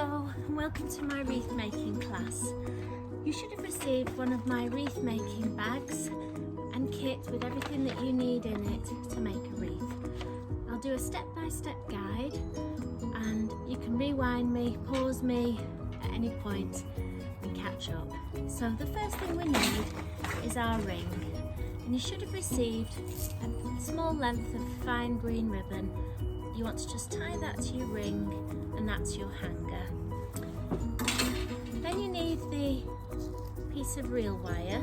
Hello and welcome to my wreath making class. You should have received one of my wreath making bags and kit with everything that you need in it to make a wreath. I'll do a step-by-step guide and you can rewind me, pause me at any point and catch up. So the first thing we need is our ring, and you should have received a small length of fine green ribbon. You want to just tie that to your ring, and that's your hanger. Then you need the piece of reel wire,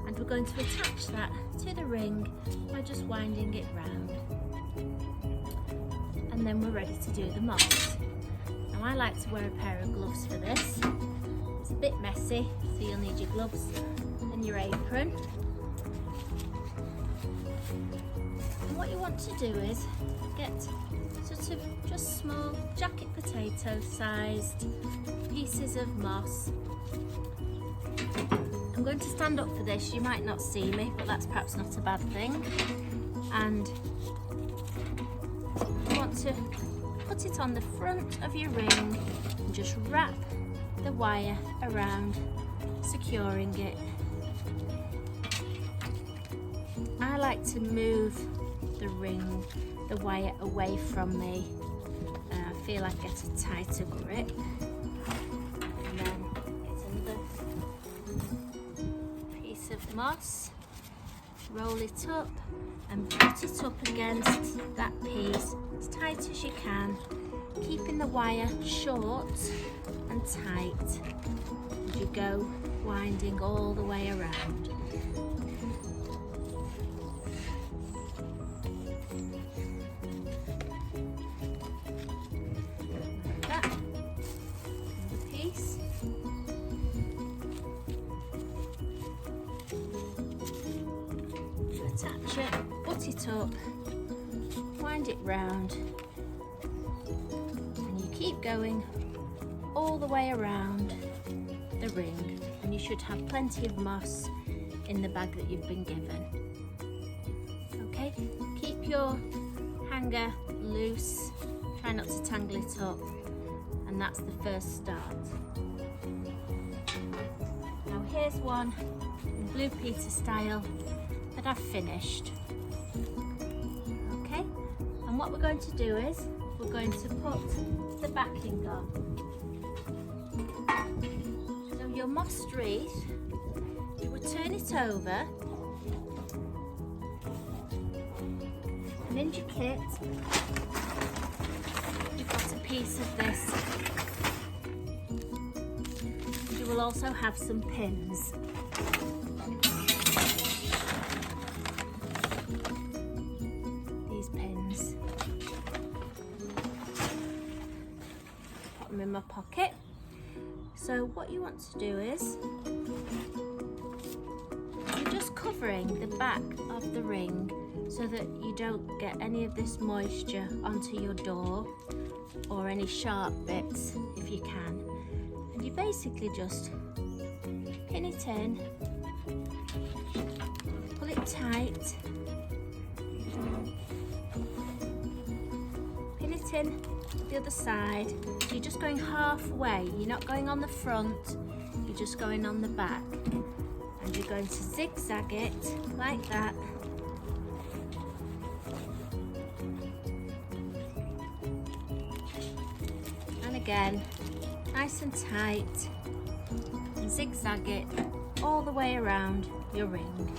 and we're going to attach that to the ring by just winding it round. And then we're ready to do the moss. Now I like to wear a pair of gloves for this. It's a bit messy, so you'll need your gloves and your apron. And what you want to do is get sort of just small jacket potato sized pieces of moss. I'm going to stand up for this, you might not see me, but that's perhaps not a bad thing. And you want to put it on the front of your ring and just wrap the wire around, securing it. I like to move the ring, the wire away from me. I feel I get a tighter grip. And then get another piece of moss, roll it up and put it up against that piece as tight as you can, keeping the wire short and tight as you go winding all the way around. Attach it, put it up, wind it round, and you keep going all the way around the ring, and you should have plenty of moss in the bag that you've been given. Okay, keep your hanger loose, try not to tangle it up, and that's the first start. Now here's one in Blue Peter style that I've finished. Okay, and what we're going to do is we're going to put the backing on. So your mossed wreath, you would turn it over, and in your kit you've got a piece of this. You will also have some pins. In my pocket. So what you want to do is you're just covering the back of the ring so that you don't get any of this moisture onto your door or any sharp bits if you can. And you basically just pin it in, pull it tight, pin it in the other side. You're just going halfway, you're not going on the front, you're just going on the back, and you're going to zigzag it like that. And again, nice and tight, and zigzag it all the way around your ring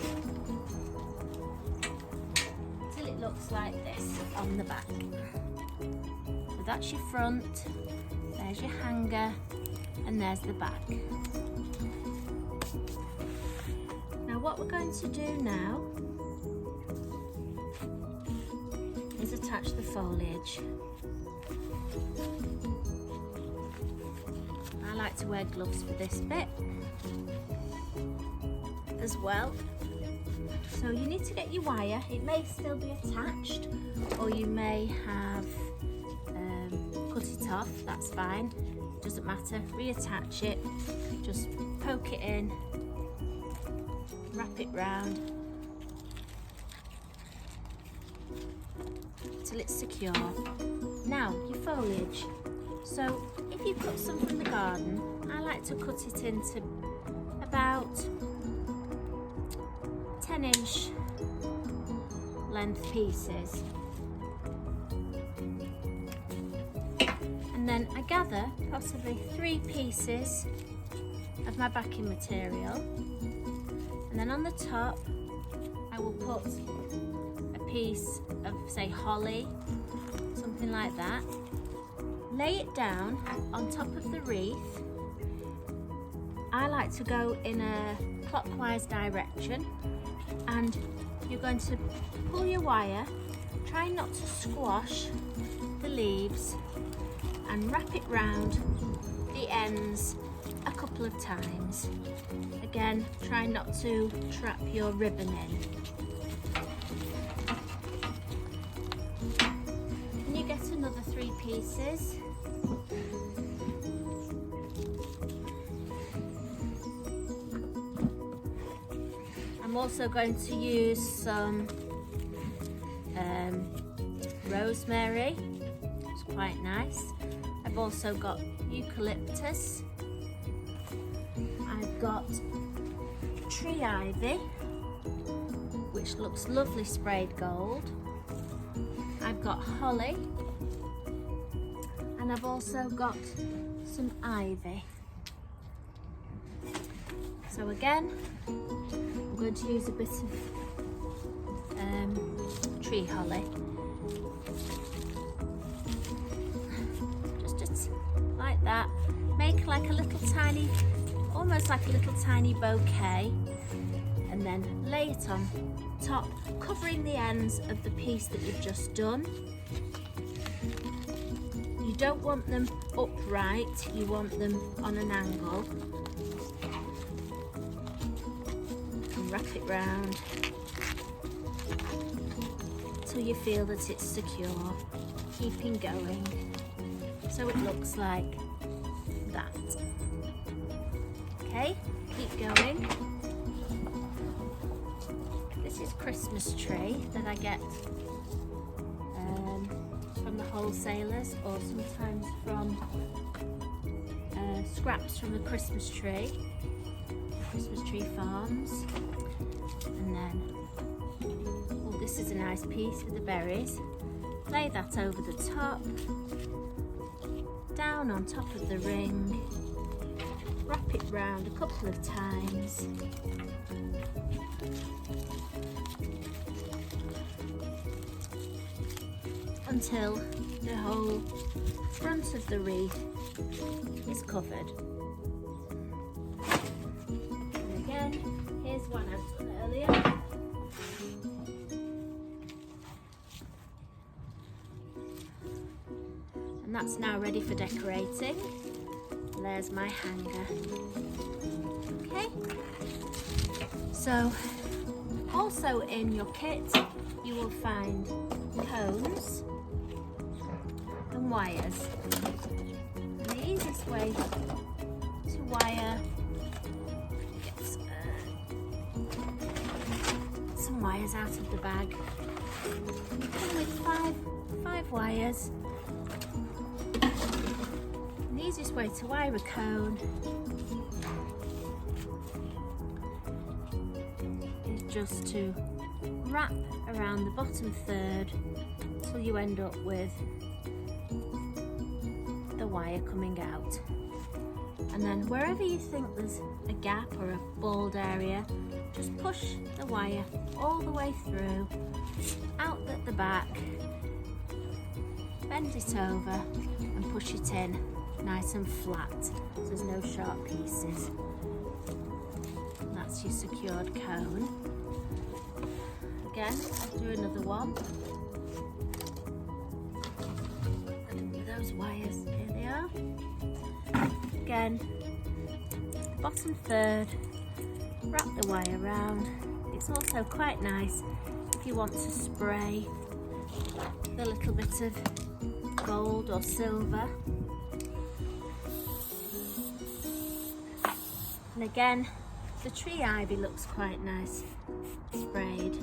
till it looks like this on the back. So that's your front, there's your hanger, and there's the back. Now what we're going to do now is attach the foliage. I like to wear gloves for this bit as well. So you need to get your wire, it may still be attached, or you may have cut it off, that's fine, doesn't matter. Reattach it, just poke it in, wrap it round till it's secure. Now your foliage, So if you cut some from the garden, I like to cut it into about 10-inch length pieces. And then I gather possibly 3 pieces of my backing material, and then on the top I will put a piece of, say, holly, something like that. Lay it down on top of the wreath. I like to go in a clockwise direction, and you're going to pull your wire, try not to squash the leaves, and wrap it round the ends a couple of times. Again, try not to trap your ribbon in. And you get another 3 pieces. I'm also going to use some rosemary. It's quite nice. I've also got eucalyptus. I've got tree ivy, which looks lovely sprayed gold. I've got holly, and I've also got some ivy. So again, I'm going to use a bit of tree holly. Just like that. Make like a little tiny, almost like a little tiny bouquet, and then lay it on top, covering the ends of the piece that you've just done. You don't want them upright, you want them on an angle. And wrap it round till you feel that it's secure, keeping going. So it looks like that. Okay, keep going. This is Christmas tree that I get from the wholesalers, or sometimes from scraps from the Christmas tree farms. And then, oh, this is a nice piece with the berries. Lay that over the top, down on top of the ring. Wrap it round a couple of times. Until the whole front of the wreath is covered. And again, here's one I've done earlier. And that's now ready for decorating. There's my hanger. Okay, so also in your kit you will find cones and wires. And the easiest way to wire, get some wires out of the bag. You come with five wires. The easiest way to wire a cone is just to wrap around the bottom third till you end up with the wire coming out. And then wherever you think there's a gap or a bald area, just push the wire all the way through, out at the back, bend it over and push it in nice and flat, so there's no sharp pieces. And that's your secured cone. Again, I'll do another one. And with those wires, here they are. Again, bottom third, wrap the wire around. It's also quite nice if you want to spray with a little bit of gold or silver. And again, the tree ivy looks quite nice sprayed.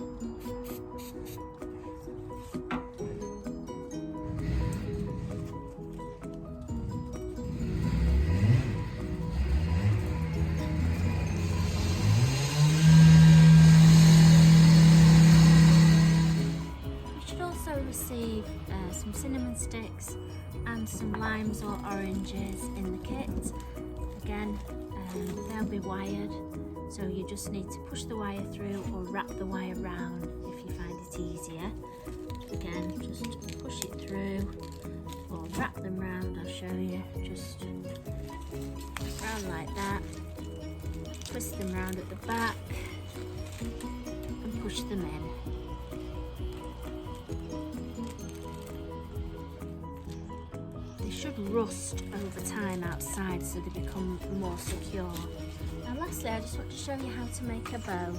cinnamon sticks and some limes or oranges in the kit. Again, they'll be wired, so you just need to push the wire through or wrap the wire round if you find it easier. Again, just push it through or wrap them round. I'll show you, just round like that, twist them round at the back and push them in. They should rust over time outside so they become more secure. Now lastly, I just want to show you how to make a bow.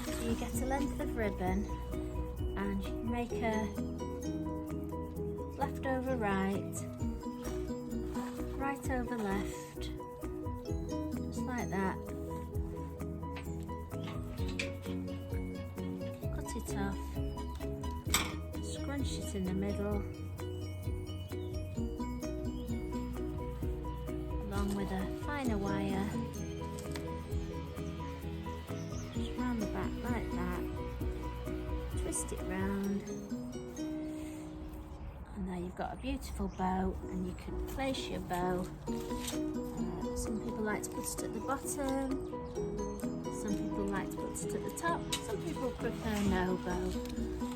So you get a length of ribbon and you make a left over right, right over left, just like that. Cut it off, scrunch it in the middle, along with a finer wire, just round the back like that, twist it round, and there you've got a beautiful bow, and you can place your bow. Some people like to put it at the bottom, some people like to put it at the top, some people prefer no bow,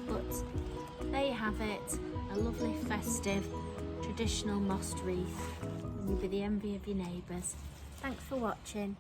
but there you have it, a lovely festive traditional mossed wreath. You'll be the envy of your neighbours. Thanks for watching.